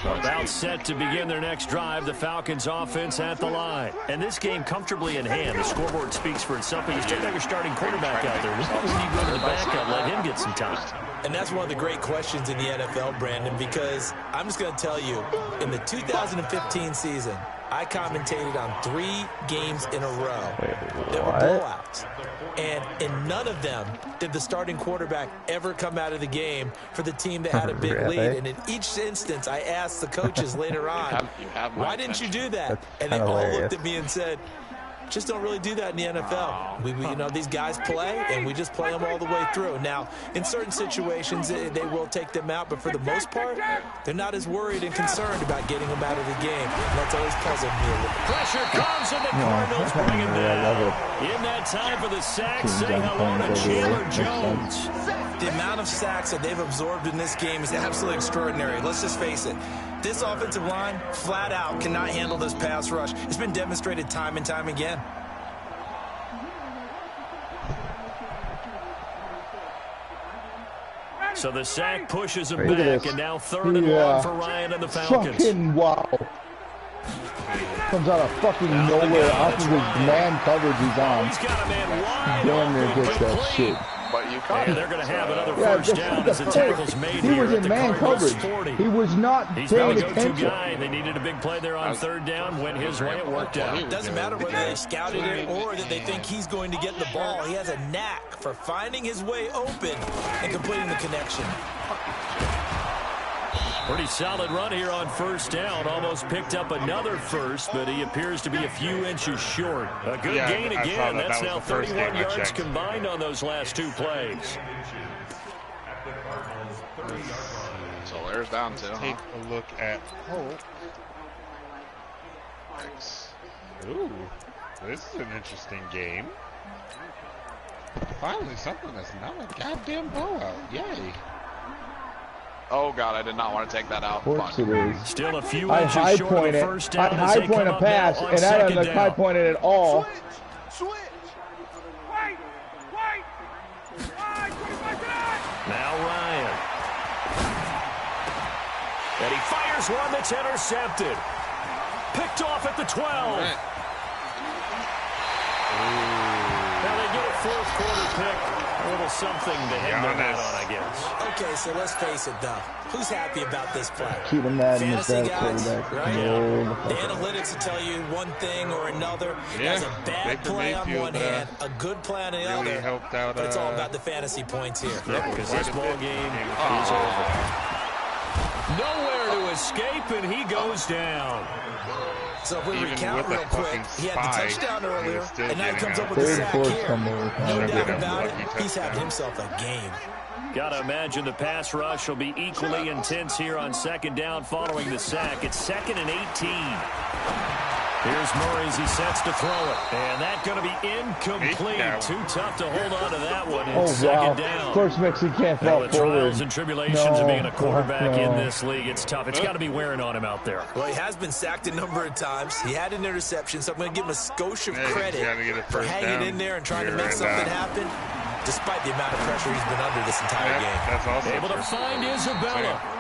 Speaker 3: About set to begin their next drive, the Falcons offense at the line. And this game comfortably in hand. The scoreboard speaks for itself, but you still got your starting quarterback out there. When you go to the backup, let him get some time.
Speaker 4: And that's one of the great questions in the NFL, Brandon, because I'm just going to tell you, in the 2015 season, I commentated on 3 games in a row that were blowouts. And in none of them did the starting quarterback ever come out of the game for the team that had a big lead. And in each instance, I asked the coaches later on, why didn't you do that? And they all looked at me and said, just don't really do that in the NFL. We you know, these guys play, and we just play them all the way through. Now, in certain situations, they will take them out, but for the most part, they're not as worried and concerned about getting them out of the game. And that's always puzzled me a little.
Speaker 3: Pressure comes, and the Cardinals bring it down. In that time for the sack, saying hello to Chandler Jones.
Speaker 4: The amount of sacks that they've absorbed in this game is absolutely extraordinary. Let's just face it. This offensive line, flat out, cannot handle this pass rush. It's been demonstrated time and time again.
Speaker 3: So the sack pushes him back, and now third and long for Ryan and the Falcons.
Speaker 1: Fucking wow. Comes out of fucking nowhere off of his man coverage he's on.
Speaker 3: He's got a man wide
Speaker 1: Damn near gets that shit.
Speaker 2: But you caught
Speaker 3: and they're going to have another first down as the tackle's made
Speaker 1: he
Speaker 3: here
Speaker 1: was
Speaker 3: at
Speaker 1: in
Speaker 3: the
Speaker 1: man
Speaker 3: Cardinals
Speaker 1: coverage.
Speaker 3: 40.
Speaker 1: He was not
Speaker 3: He's
Speaker 1: paying
Speaker 3: the go-to
Speaker 1: attention.
Speaker 3: guy. They needed a big play there on third down. Went his way. It worked out.
Speaker 4: It doesn't matter whether they scouted it or that they think he's going to get the ball. He has a knack for finding his way open and completing the connection.
Speaker 3: Pretty solid run here on first down. Almost picked up another first, but he appears to be a few inches short. A good gain again. That's now 31 yards combined on those last 2 plays.
Speaker 2: So there's down to.
Speaker 9: Take a look at Holt. Ooh, this is an interesting game. Finally, something that's not a goddamn blowout. Yay.
Speaker 2: Oh, God, I did not want to take that out.
Speaker 1: Of course it is.
Speaker 3: Still a few inches short of the first down.
Speaker 1: I high point a pass, and I haven't high pointed at all.
Speaker 7: Switch. Wait.
Speaker 3: Now Ryan. And he fires one that's intercepted. Picked off at the 12. Now they get a fourth quarter pick. A little something to hang their hat on, I guess.
Speaker 4: Okay, so let's face it, though. Who's happy about this play?
Speaker 6: Keep him mad in his
Speaker 4: Fantasy
Speaker 6: bad
Speaker 4: guys,
Speaker 6: quarterback.
Speaker 4: right?
Speaker 6: Yeah.
Speaker 4: The analytics will tell you one thing or another. There's a bad play on one hand, a good play on the
Speaker 9: really
Speaker 4: other.
Speaker 9: helped out,
Speaker 4: but it's all about the fantasy points here.
Speaker 3: Yeah, because this ball game is over. Nowhere to escape, and he goes down.
Speaker 4: So if we
Speaker 9: Even
Speaker 4: recount
Speaker 9: with
Speaker 4: real
Speaker 9: the
Speaker 4: quick, he had the touchdown earlier, and now he comes up with the
Speaker 6: Third
Speaker 4: sack
Speaker 6: quarter
Speaker 4: here.
Speaker 6: fumble.
Speaker 4: No doubt about it, he's having himself a game.
Speaker 3: Got to imagine the pass rush will be equally intense here on second down following the sack. It's 2nd and 18. Here's Murray as he sets to throw it. And that's going to be incomplete. Too tough to hold on to that one. It's second down.
Speaker 6: Of course, Mexican can't fall
Speaker 3: the
Speaker 6: forward.
Speaker 3: trials and tribulations of being a quarterback in this league, it's tough. It's got to be wearing on him out there.
Speaker 4: Well, he has been sacked a number of times. He had an interception, so I'm going to give him a skosh of credit for hanging in there and trying to make something happen, despite the amount of pressure he's been under this entire game.
Speaker 9: That's also
Speaker 3: able to find Isabella.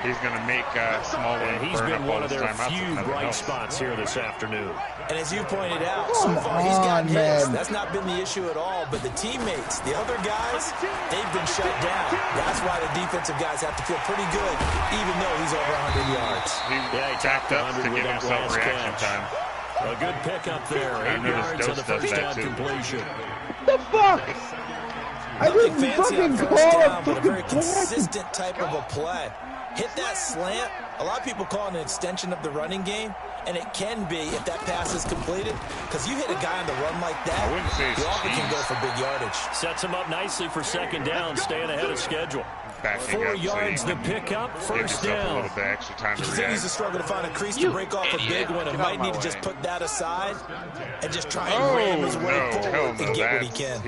Speaker 9: He's going to make small one.
Speaker 3: He's been one of their few bright spots here this afternoon.
Speaker 4: And as you pointed out, so far he's got hits. That's not been the issue at all. But the teammates, the other guys, they've been shut down. That's why the defensive guys have to feel pretty good, even though he's over 100 yards.
Speaker 3: He tacked 100
Speaker 9: to give himself reaction time.
Speaker 3: A good pickup there. 8 yards on the first down completion.
Speaker 6: The fuck? I didn't
Speaker 4: fancy
Speaker 6: fucking
Speaker 4: on first
Speaker 6: call
Speaker 4: down,
Speaker 6: a
Speaker 4: but a very
Speaker 6: fucking
Speaker 4: consistent type of a play. Hit that slant. A lot of people call it an extension of the running game, and it can be if that pass is completed, because you hit a guy on the run like that, you often can go for big yardage.
Speaker 3: Sets him up nicely for second down, staying ahead of schedule.
Speaker 4: 4 yards the pickup, first down. He continues to struggle to find a crease to break off a big one, and might need to just put that aside and just try and ram his way forward and get what he can.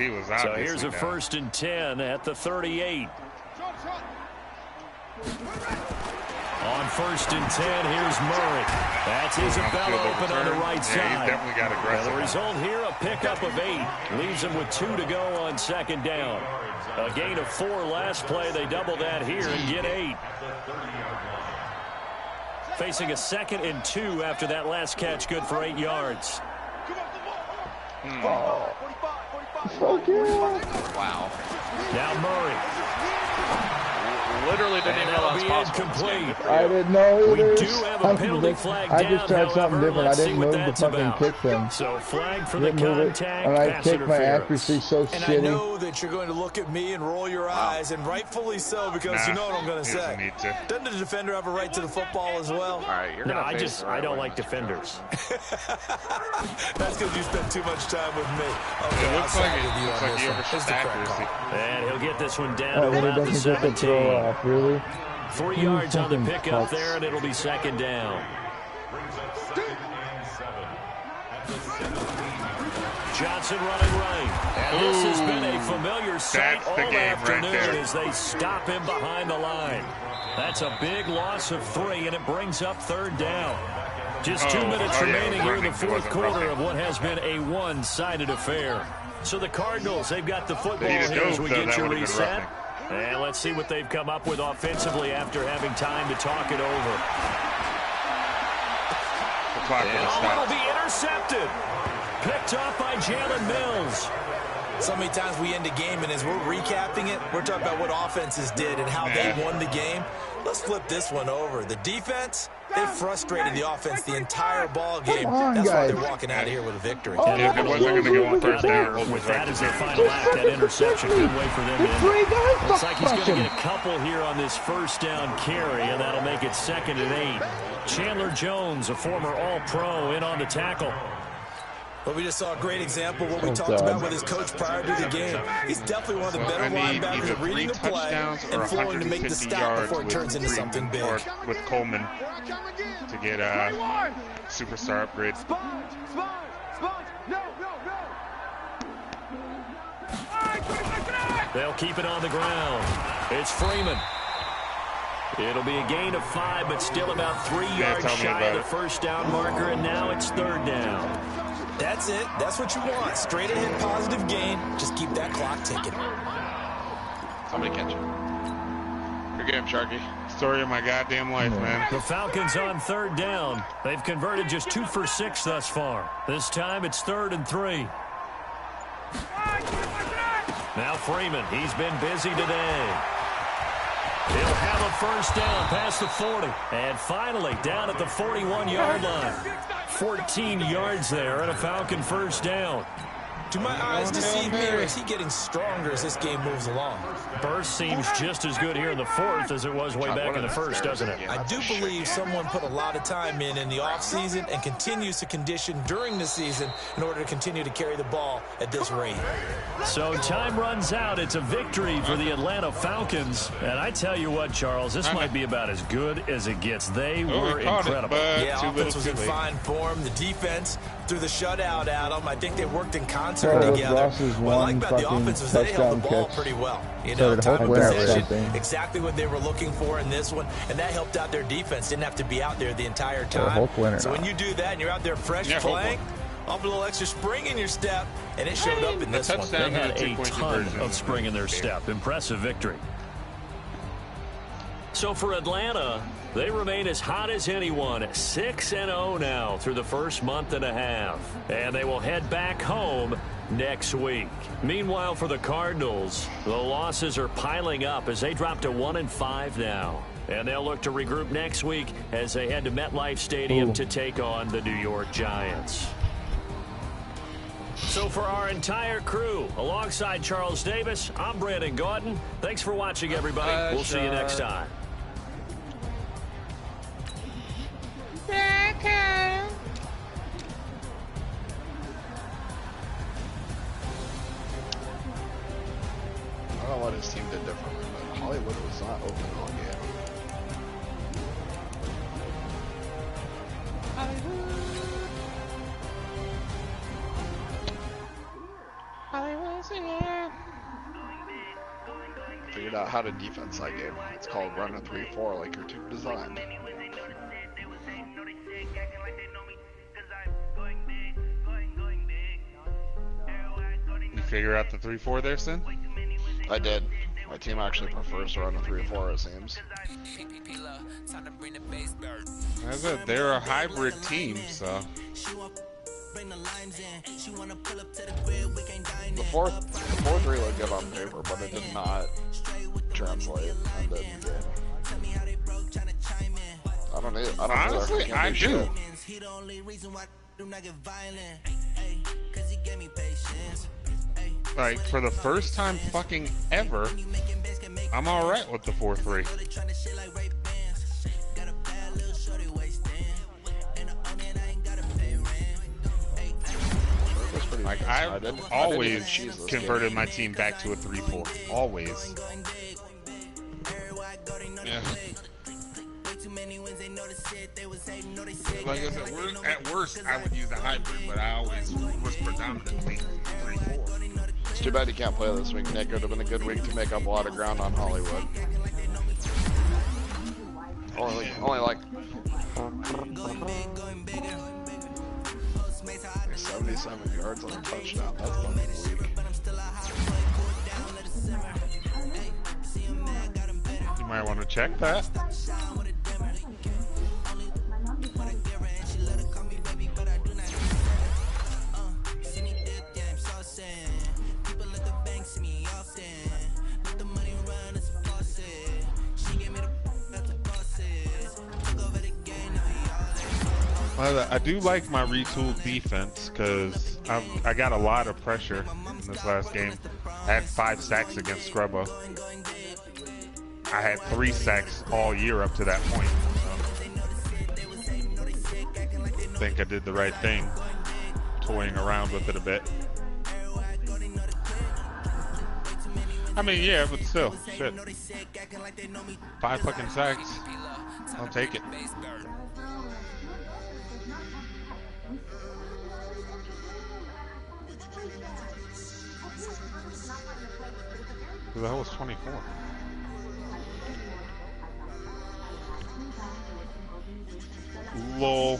Speaker 3: So here's a 1st and 10 at the 38. On 1st and 10, here's Murray. That's Isabella open on the right side.
Speaker 9: He's definitely got aggressive.
Speaker 3: The result here, a pickup of 8. Leaves him with 2 to go on second down. A gain of 4 last play. They double that here and get 8. Facing a 2nd and 2 after that last catch, good for 8 yards.
Speaker 2: Wow.
Speaker 3: Now Murray.
Speaker 2: Literally didn't even know that was
Speaker 3: incomplete.
Speaker 6: I didn't know either.
Speaker 3: We do have a penalty flag down.
Speaker 6: I just tried something different. I didn't move the fucking kick them.
Speaker 3: So flag for the contact.
Speaker 6: And I kicked my accuracy so
Speaker 4: and
Speaker 6: shitty.
Speaker 4: I know that you're going to look at me and roll your eyes, and rightfully so, because you know what I'm going to say. Doesn't the defender have a right to the football as well?
Speaker 2: All right, you're
Speaker 3: I don't like defenders.
Speaker 4: That's because you spend too much time with me. Okay,
Speaker 9: it looks like he overshot accuracy.
Speaker 3: And he'll get this one down to about the 17.
Speaker 6: Really?
Speaker 3: 3 yards on the pickup there, and it'll be second down. Johnson running right. And this has been a familiar sight all afternoon as they stop him behind the line. That's a big loss of 3, and it brings up 3rd down. Just 2 minutes remaining here in the 4th quarter of what has been a one-sided affair. So the Cardinals, they've got the football here as we get your reset. And let's see what they've come up with offensively after having time to talk it over. And it'll be intercepted. Picked off by Jalen Mills.
Speaker 4: So many times we end a game, and as we're recapping it, we're talking about what offenses did and how they won the game. Let's flip this one over. The defense, they frustrated the offense the entire ball game. That's why they're walking out of here with a victory.
Speaker 9: If it wasn't going to go on 1st down,
Speaker 3: with that as their final act, that interception, good way for them to end it. Looks like he's going to get a couple here on this 1st down carry, and that'll make it 2nd and 8. Chandler Jones, a former All-Pro, in on the tackle.
Speaker 4: Well, we just saw a great example of what we talked about with his coach prior to the game. He's definitely one of the better linebackers at reading the play and flowing to make the stop before it turns into something big.
Speaker 9: With Coleman to get a superstar upgrade.
Speaker 3: They'll keep it on the ground. It's Freeman. It'll be a gain of 5, but still about 3 yards shy of the 1st down marker, and now it's 3rd down.
Speaker 4: That's it. That's what you want. Straight ahead positive gain. Just keep that clock ticking.
Speaker 2: Somebody catch it. Good game, Sharky.
Speaker 9: Story of my goddamn life, man.
Speaker 3: The Falcons on 3rd down. They've converted just 2 for 6 thus far. This time it's 3rd and 3. Now Freeman, he's been busy today. He'll have a first down past the 40. And finally, down at the 41-yard line. 14 yards there and a Falcon first down.
Speaker 4: Do my eyes deceive me, or is he getting stronger as this game moves along?
Speaker 3: Burst seems just as good here in the fourth as it was way back in the first, doesn't it?
Speaker 4: I do believe someone put a lot of time in the offseason and continues to condition during the season in order to continue to carry the ball at this rate.
Speaker 3: So time runs out. It's a victory for the Atlanta Falcons. And I tell you what, Charles, this might be about as good as it gets. They were incredible.
Speaker 4: Yeah, offense was in fine form. The defense threw the shutout at them. I think they worked in concert together. What I like about the offense was they held the ball pretty well. You know, time of possession, exactly what they were looking for in this one, and that helped out their defense. Didn't have to be out there the entire time. So when you do that and you're out there fresh playing, off a little extra spring in your step, and it showed up in this one.
Speaker 3: They had a ton of spring in their step. Impressive victory. So for Atlanta, they remain as hot as anyone, 6-0 now through the first month and a half. And they will head back home next week. Meanwhile, for the Cardinals, the losses are piling up as they drop to 1-5 now. And they'll look to regroup next week as they head to MetLife Stadium to take on the New York Giants. So for our entire crew, alongside Charles Davis, I'm Brandon Gauton. Thanks for watching, everybody. We'll see you next time.
Speaker 2: I don't know what his team did differently, but Hollywood was not open all game. Hollywood's here. Figured out how to defense that game. It's called run a 3-4 like your team designed.
Speaker 9: You figure out the 3-4 there, Sin?
Speaker 2: I did. My team actually prefers to run a 3-4, it seems.
Speaker 9: As I said, they're a hybrid team, so.
Speaker 2: The 4-3 looked good on paper, but it did not translate into the game. I don't need it.
Speaker 9: Honestly, I do. Like, for the first time fucking ever, I'm alright with the 4-3. Like, I've always converted my team back to a 3-4. Always. Yeah. Like I said, at worst, I would use a hybrid, but I always was predominantly 3-4.
Speaker 2: It's too bad you can't play this week, Nick. It would have been a good week to make up a lot of ground on Hollywood. Only like 77 yards on a touchdown. That's fucking weak.
Speaker 9: You might want to check that. Well, I do like my retooled defense because I got a lot of pressure in this last game. I had 5 sacks against Scrubbo. I had 3 sacks all year up to that point. So I think I did the right thing, toying around with it a bit. I mean, yeah, but still, shit. 5 fucking sacks. I'll take it. Who the hell was 24? Lol.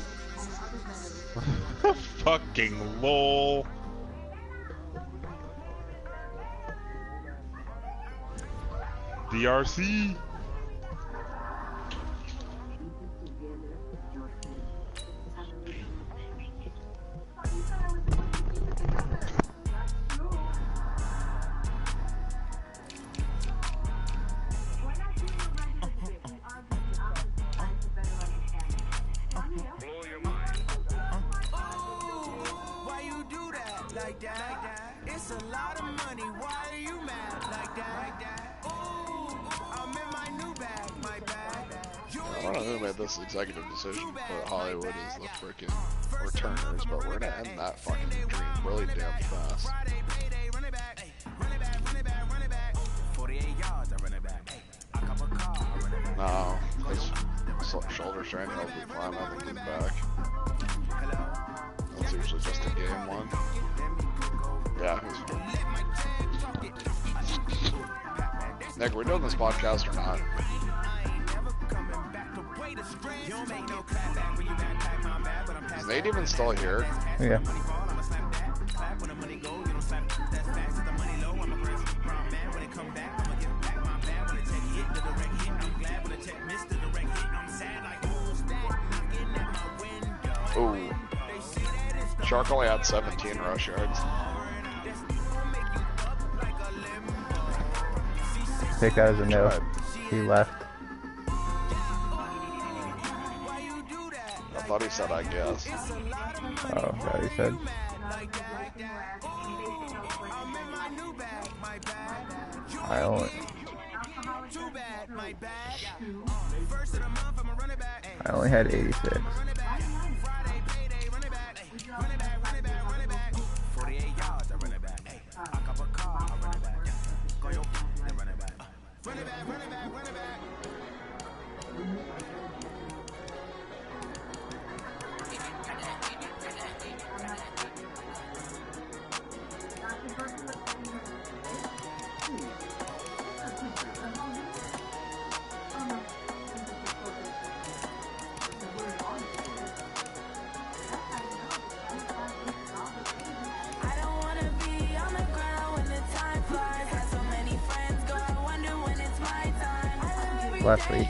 Speaker 9: Fucking lol. DRC.
Speaker 10: It's a lot of money, why are you mad like that? Ooh, I'm in my new bag, my bag.
Speaker 2: I don't know who made this executive decision to put Hollywood as the freaking returners, but we're gonna end that fucking dream really damn fast. No, his shoulder strain will be fine. I think he's back. That's usually just a game one. Yeah, he's fine. Nick, are we doing this podcast or not? Is Nate even still here?
Speaker 6: Yeah.
Speaker 2: Ooh. Shark only had 17 rush yards.
Speaker 6: Take that as a no. He left.
Speaker 2: I thought he said I guess.
Speaker 6: Oh, yeah, he said. I only had 86. Last week.